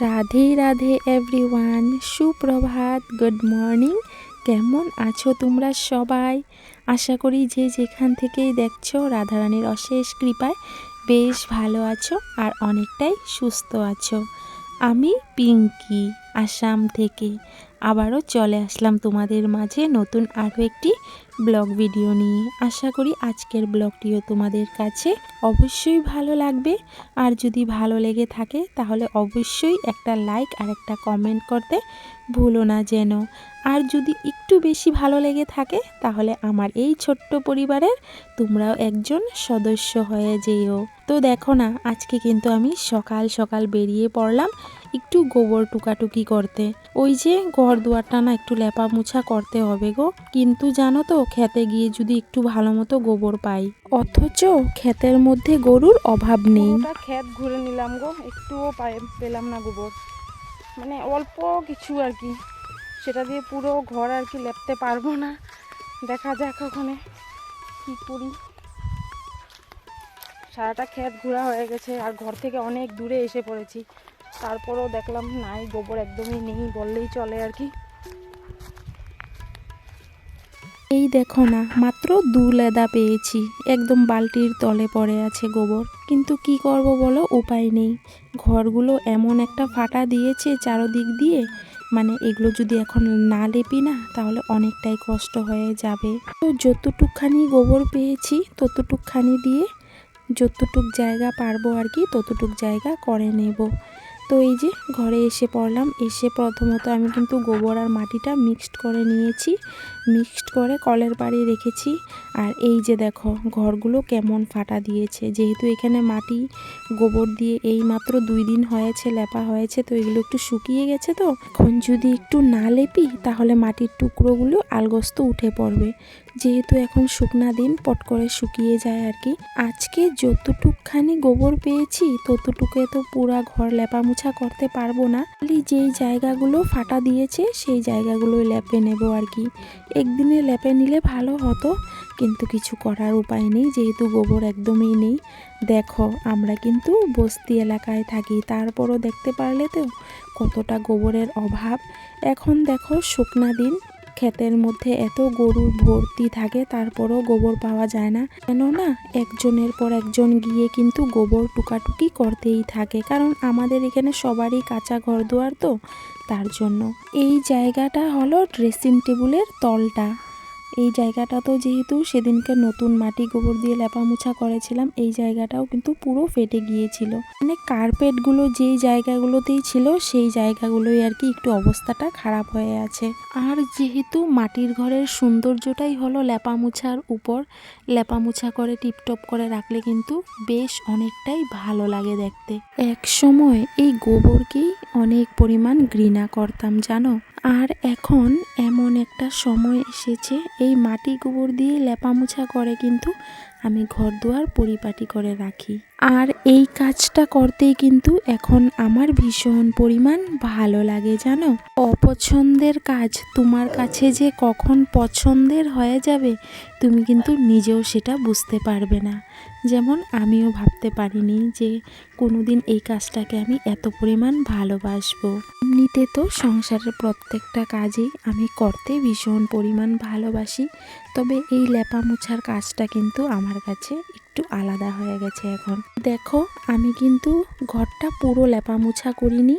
Radhe Radhe everyone, সুপ্রভাত, good morning. কেমন আছো তোমরা সবাই? আশা করি যে যেখান থেকেই দেখছো রাধারানীর অশেষ কৃপায় বেশ ভালো আছো আর অনেকটাই সুস্থ আছো। আমি পিঙ্কি, আসাম থেকে আবারও চলে আসলাম তোমাদের মাঝে নতুন আরও একটি ব্লগ ভিডিও নিয়ে। আশা করি আজকের ব্লগটিও তোমাদের কাছে অবশ্যই ভালো লাগবে। আর যদি ভালো লেগে থাকে তাহলে অবশ্যই একটা লাইক আর একটা কমেন্ট করতে ভুলো না যেন। আর যদি একটু বেশি ভালো লেগে থাকে তাহলে আমার এই ছোট্ট পরিবারের তোমরাও একজন সদস্য হয়ে যেও। তো দেখো না, আজকে কিন্তু আমি সকাল সকাল বেরিয়ে পড়লাম একটু গোবর টুকাটুকি করতে। ওই যে ঘর দুয়ারটা না একটু লেপা মুছা করতে হবে গো। কিন্তু জানো তো, খেতে গিয়ে যদি একটু ভালো মতো গোবর পাই, অথচ ক্ষেতের মধ্যে গরুর অভাব নেই। ক্ষেত ঘুরে নিলাম গো, একটুও পেলাম না গোবর, মানে অল্প কিছু আর কি। সেটা দিয়ে পুরো ঘর আর কি লেপতে পারবো না। দেখা যাক ওখানে কি করি। সারাটা ক্ষেত ঘোরা হয়ে গেছে আর ঘর থেকে অনেক দূরে এসে পড়েছি, তারপরেও দেখলাম নাই, গোবর একদমই নেই বললেই চলে আর কি। এই দেখো না, মাত্র 2 লেদা পেয়েছি, একদম বালতির তলে পড়ে আছে গোবর। কিন্তু কি করব বলো, উপায় নেই। ঘরগুলো এমন একটা ফাটা দিয়েছে চারদিক দিয়ে, মানে এগুলো যদি এখন না লেপি না তাহলে অনেকটাই কষ্ট হয়ে যাবে। তো যতটুকখানি গোবর পেয়েছি ততটুকখানি দিয়ে যতটুক জায়গা পারবো আর কি ততটুক জায়গা করে নেব। তো এই যে ঘরে এসে পড়লাম, এসে প্রথমত আমি কিন্তু গোবর আর মাটিটা মিক্সড করে নিয়েছি, মিক্সড করে কলের পাড়ে রেখেছি। আর এই যে দেখো ঘরগুলো কেমন ফাটা দিয়েছে, যেহেতু এখানে মাটি গোবর দিয়ে এই মাত্র 2 দিন হয়েছে লেপা হয়েছে, তো এগুলো একটু শুকিয়ে গেছে। তো এখন যদি একটু না লেপি তাহলে মাটির টুকরোগুলো আলগস্ত উঠে পড়বে, যেহেতু এখন শুকনা দিন পট করে শুকিয়ে যায় আর কি। আজকে যতটুকখানি গোবর পেয়েছি ততটুকু তো পুরা ঘর লেপা মুছা করতে পারবো না, খালি যেই জায়গাগুলো ফাটা দিয়েছে সেই জায়গাগুলোই লেপে নেব আর কি। একদিনে লেপে নিলে ভালো হতো, কিন্তু কিছু করার উপায় নেই, যেহেতু গোবর একদমই নেই। দেখো আমরা কিন্তু বস্তি এলাকায় থাকি, তারপরও দেখতে পারলে তো কতটা গোবরের অভাব। এখন দেখো শুকনা দিন, ক্ষেতের মধ্যে এত গরু ভর্তি থাকে, তারপরও গোবর পাওয়া যায় না। কেননা একজনের পর একজন গিয়ে কিন্তু গোবর টুকাটুকি করতেই থাকে, কারণ আমাদের এখানে সবারই কাঁচা ঘর দুয়ার, তো তার জন্য। এই জায়গাটা হলো ড্রেসিং টেবিলের তলটা। এই জায়গাটা তো যেহেতু সেদিনকে নতুন মাটি গোবর দিয়ে লেপা মুছা করেছিলাম, এই জায়গাটাও কিন্তু পুরো ফেটে গিয়েছিল, মানে কার্পেটগুলো যেই জায়গাগুলোতেই ছিল সেই জায়গাগুলোই আর কি একটু অবস্থাটা খারাপ হয়ে আছে। আর যেহেতু মাটির ঘরের সৌন্দর্যটাই হলো লেপা মুছার উপর, লেপা মুছা করে টিপটপ করে রাখলে কিন্তু বেশ অনেকটাই ভালো লাগে দেখতে। এক সময় এই গোবরকেই অনেক পরিমাণ ঘৃণা করতাম জানো। আর এখন এমন একটা সময় এসেছে, এই মাটি গোবর দিয়ে লেপা মুছা করে কিন্তু আমি ঘর দুয়ার পরিপাটি করে রাখি। আর এই কাজটা করতেই কিন্তু এখন আমার ভীষণ পরিমাণ ভালো লাগে জানো। অপছন্দের কাজ তোমার কাছে যে কখন পছন্দের হয়ে যাবে তুমি কিন্তু নিজেও সেটা বুঝতে পারবে না। যেমন আমিও ভাবতে পারিনি যে কোনোদিন এই কাজটাকে আমি এত পরিমাণ ভালোবাসবো। এমনিতে তো সংসারের প্রত্যেকটা কাজই আমি করতে ভীষণ পরিমাণ ভালোবাসি, তবে এই লেপা মোছার কাজটা কিন্তু আমার কাছে একটু আলাদা হয়ে গেছে এখন। দেখো আমি কিন্তু ঘরটা পুরো লেপা মোছা করিনি,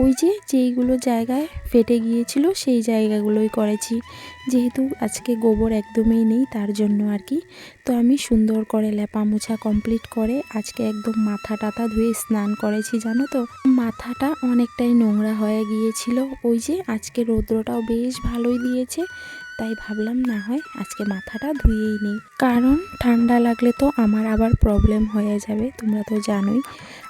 ওই যে যেইগুলো জায়গায় ফেটে গিয়েছিল সেই জায়গাগুলোই করেছি, যেহেতু আজকে গোবর একদমই নেই তার জন্য আর কি। তো আমি সুন্দর করে লেপা মোছা কমপ্লিট করে আজকে একদম মাথা টাথা ধুয়ে স্নান করেছি জানো তো। মাথাটা অনেকটাই নোংরা হয়ে গিয়েছিল, ওই যে আজকে রৌদ্রটাও বেশ ভালোই দিয়েছে, তাই ভাবলাম না হয় আজকে মাথাটা ধুয়েই নিই, কারণ ঠান্ডা লাগলে তো আমার আবার প্রবলেম হয়ে যাবে, তোমরা তো জানোই।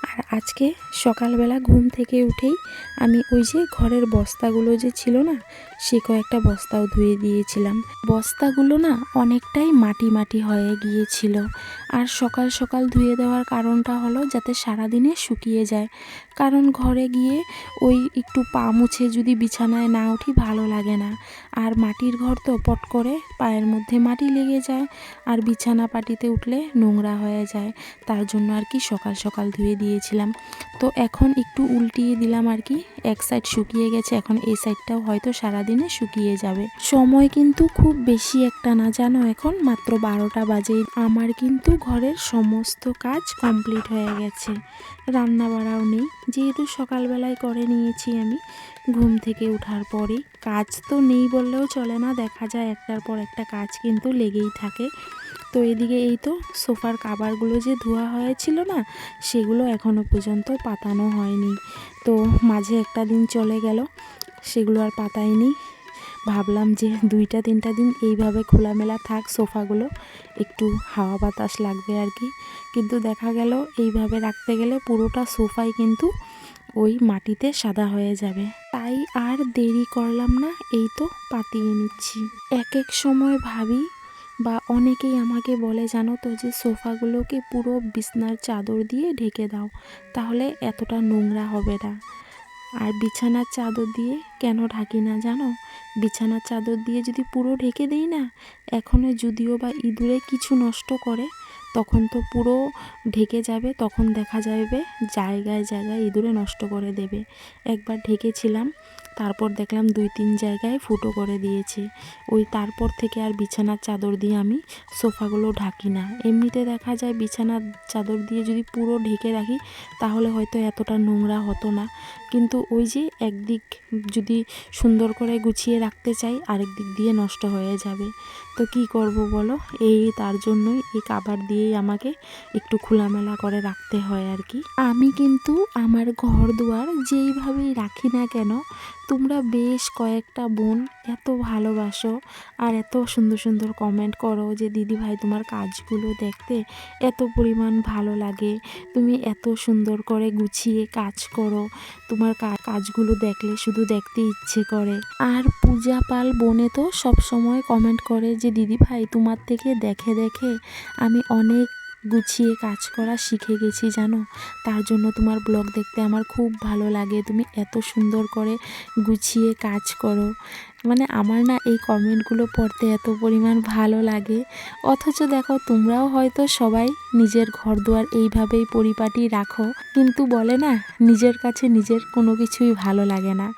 আর আজকে সকালবেলা ঘুম থেকে উঠেই আমি ওই যে ঘরের বস্তাগুলো যে ছিল না, সে কয়েকটা বস্তাও ধুয়ে দিয়েছিলাম। বস্তাগুলো না অনেকটাই মাটি মাটি হয়ে গিয়েছিল, আর সকাল সকাল ধুয়ে দেওয়ার কারণটা হলো যাতে সারাদিনে শুকিয়ে যায়, কারণ ঘরে গিয়ে ওই একটু পা মুছে যদি বিছানায় না উঠি ভালো লাগে না। আর মাটির ঘর তো পট করে পায়ের মধ্যে মাটি লেগে যায়, আর বিছানা পাটিতে উঠলে নোংরা হয়ে যায়, তার জন্য আর কি সকাল সকাল ধুয়ে দিয়েছি। দিয়েছিলাম। তো এখন একটু উল্টিয়ে দিলাম আর কি, এক সাইড শুকিয়ে গেছে, এখন এই সাইডটাও হয়তো সারাদিনে শুকিয়ে যাবে। সময় কিন্তু খুব বেশি একটা না জানো, এখন মাত্র 12টা বাজে। আমার কিন্তু ঘরের সমস্ত কাজ কমপ্লিট হয়ে গেছে, রান্না বাড়াও নেই, যেহেতু সকালবেলায় করে নিয়েছি আমি ঘুম থেকে ওঠার পরেই। কাজ তো নেই বললেও চলে না, দেখা যায় একটার পর একটা কাজ কিন্তু লেগেই থাকে। তো এদিকে এই তো সোফার কাভারগুলো যে ধোয়া হয়েছিল না, সেগুলো এখনও পর্যন্ত পাতানো হয়নি। তো মাঝে একটা দিন চলে গেল, সেগুলো আর পাতাইনি। ভাবলাম যে 2-3টা দিন এইভাবে খোলামেলা থাক সোফাগুলো, একটু হাওয়া বাতাস লাগবে আর কি। কিন্তু দেখা গেল এইভাবে রাখতে গেলে পুরোটা সোফাই কিন্তু ওই মাটিতে সাদা হয়ে যাবে। তাই আর দেরি করলাম না, এই তো পাতিয়ে নিচ্ছি। এক এক সময় ভাবি বা অনেকেই আমাকে বলে জানো তো, যে সোফাগুলোকে পুরো বিছনার চাদর দিয়ে ঢেকে দাও, তাহলে এতটা নোংরা হবে না। আর বিছানার চাদর দিয়ে কেন ঢাকি না জানো, বিছানার চাদর দিয়ে যদি পুরো ঢেকে দেই না, এখনও যদিও বা ইঁদুরে কিছু নষ্ট করে, তখন তো পুরো ঢেকে যাবে, তখন দেখা যাবে জায়গায় জায়গায় ইঁদুরে নষ্ট করে দেবে। একবার ঢেকেছিলাম, তারপর দেখলাম 2-3 জায়গায় ফুটো করে দিয়েছে। ওই তারপর থেকে আর বিছানার চাদর দিয়ে আমি সোফাগুলো ঢাকি না। এমনিতে দেখা যায় বিছানার চাদর দিয়ে যদি পুরো ঢেকে রাখি, তাহলে হয়তো এতটা নোংরা হতো না। কিন্তু ওই যে একদিক যদি সুন্দর করে গুছিয়ে রাখতে চাই, আরেক দিক দিয়ে নষ্ট হয়ে যাবে। তো কি করব বলো, তার জন্যই এই কাভার দিয়েই আমাকে একটু খোলামেলা করে রাখতে হয় আর কি। আমি কিন্তু আমার ঘর দুয়ার যেইভাবেই রাখি না কেন, তোমরা বেশ কয়েকটা বোন এত ভালোবাসো আর এত সুন্দর সুন্দর কমেন্ট করো যে দিদি ভাই তোমার কাজগুলো দেখতে এত পরিমাণ ভালো লাগে, তুমি এত সুন্দর করে গুছিয়ে কাজ করো, তোমার কাজগুলো দেখলে শুধু দেখতে ইচ্ছে করে। আর পূজা পাল বোনে তো সব সময় কমেন্ট করে যে দিদি ভাই তোমার থেকে দেখে দেখে আমি অনেক গুছিয়ে কাজ করা শিখে গেছি জানো, তার জন্য তোমার ব্লগ দেখতে আমার খুব ভালো লাগে, তুমি এত সুন্দর করে গুছিয়ে কাজ করো। মানে আমার না এই কমেন্টগুলো পড়তে এত পরিমাণ ভালো লাগে। অথচ দেখো তোমরাও হয়তো সবাই নিজের ঘরদুয়ার এইভাবেই পরিপাটি রাখো, কিন্তু বলে না নিজের কাছে নিজের কোনো কিছুই ভালো লাগে না,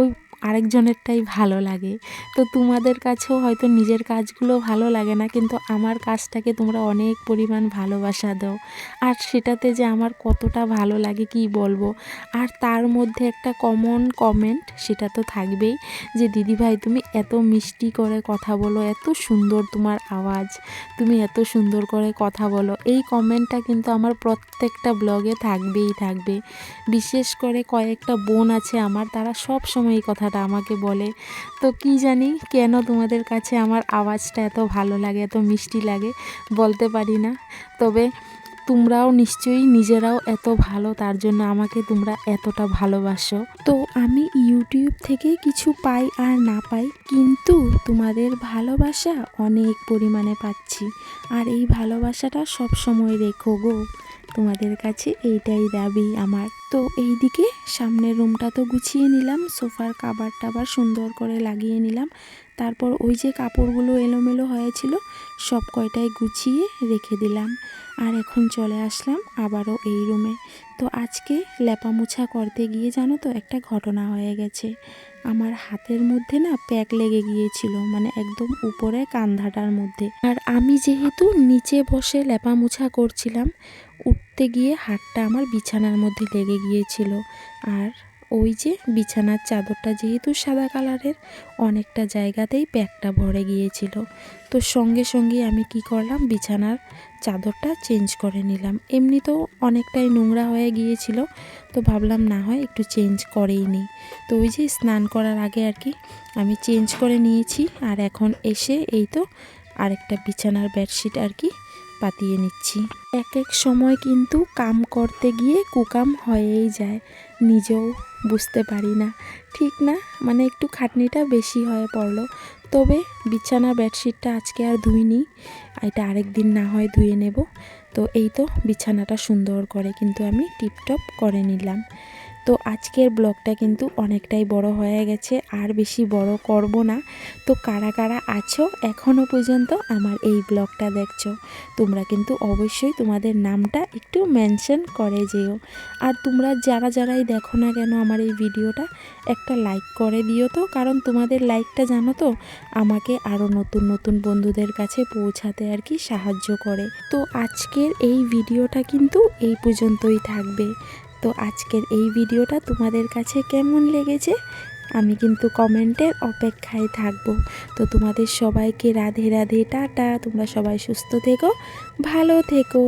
ওই আরেকজনেরটাই ভালো লাগে। তো তোমাদের কাছেও হয়তো নিজের কাজগুলো ভালো লাগে না, কিন্তু আমার কাজটাকে তোমরা অনেক পরিমাণ ভালোবাসা দাও, আর সেটাতে যে আমার কতটা ভালো লাগে কি বলবো। আর তার মধ্যে একটা কমন কমেন্ট সেটা তো থাকবেই, যে দিদিভাই তুমি এত মিষ্টি করে কথা বলো, এত সুন্দর তোমার আওয়াজ, তুমি এত সুন্দর করে কথা বলো। এই কমেন্টটা কিন্তু আমার প্রত্যেকটা ব্লগে থাকবেই থাকবে। বিশেষ করে কয়েকটা বোন আছে আমার, তারা সব সময় এই কথাটা আমাকে বলে। তো কি জানি কেন তোমাদের কাছে আমার আওয়াজটা এত ভালো লাগে, এত মিষ্টি লাগে, বলতে পারি না। তবে তোমরাও নিশ্চয়ই নিজেরাও এত ভালো, তার জন্য আমাকে তোমরা এতটা ভালোবাসো। তো আমি ইউটিউব থেকে কিছু পাই আর না পাই, কিন্তু তোমাদের ভালোবাসা অনেক পরিমাণে পাচ্ছি, আর এই ভালোবাসাটা সব সময় রেখো গো, তোমাদের কাছে এইটাই দাবি আমার। তো এইদিকে সামনের রুমটা তো গুছিয়ে নিলাম, সোফার কাভার টাভার সুন্দর করে লাগিয়ে নিলাম, তারপর ওই যে কাপড়গুলো এলোমেলো হয়েছিল সব কয়টাই গুছিয়ে রেখে দিলাম। আর এখন চলে আসলাম আবারও এই রুমে। তো আজকে লেপা মোছা করতে গিয়ে জানো তো একটা ঘটনা হয়ে গেছে, আমার হাতের মধ্যে না প্যাক লেগে গিয়েছিল, মানে একদম উপরে কান্ধাটার মধ্যে। আর আমি যেহেতু নিচে বসে লেপা মোছা করছিলাম, উঠতে গিয়ে হাতটা আমার বিছানার মধ্যে লেগে গিয়েছিল। আর ওই যে বিছানার চাদরটা যেহেতু সাদা কালারের, অনেকটা জায়গাতেই প্যাকটা ভরে গিয়েছিল। তো সঙ্গে সঙ্গে আমি কি করলাম, বিছানার চাদরটা চেঞ্জ করে নিলাম। এমনিতেও অনেকটাই নোংরা হয়ে গিয়েছিল, তো ভাবলাম না হয় একটু চেঞ্জ করেই নিই। তো ওই যে স্নান করার আগে আর কি আমি চেঞ্জ করে নিয়েছি, আর এখন এসে এই তো আরেকটা বিছানার বেডশিট আর কি পাতিয়ে নিচ্ছি। এক এক সময় কিন্তু কাম করতে গিয়ে কুকাম হয়েই যায়, নিজেও বুঝতে পারি না, ঠিক না? মানে একটু খাটনিটা বেশি হয়ে পড়লো। তবে বিছানা বেডশিটটা আজকে আর ধুইনি, এটা আরেক দিন না হয় ধুয়ে নেব। তো এই তো বিছানাটা সুন্দর করে কিন্তু আমি টিপটপ করে নিলাম। তো তো আজকের ব্লগটা কিন্তু অনেকটাই বড় হয়ে গেছে, আর বেশি বড় করব না। তো কারা কারা আছো এখনও পর্যন্ত আমার এই ব্লগটা দেখছো, তোমরা কিন্তু অবশ্যই তোমাদের নামটা একটু মেনশন করে যেও। আর তোমরা যারাই দেখো না কেন আমার এই ভিডিওটা, একটা লাইক করে দিও তো, কারণ তোমাদের লাইকটা জানো তো আমাকে আরও নতুন নতুন বন্ধুদের কাছে পৌঁছাতে আর কি সাহায্য করে। তো আজকের এই ভিডিওটা কিন্তু এই পর্যন্তই থাকবে। তো আজকের এই ভিডিওটা তোমাদের কাছে কেমন লেগেছে আমি কিন্তু কমেন্টের অপেক্ষায় থাকবো। তো তোমাদের সবাইকে রাধে রাধে, টাটা। তোমরা সবাই সুস্থ থেকো, ভালো থেকো।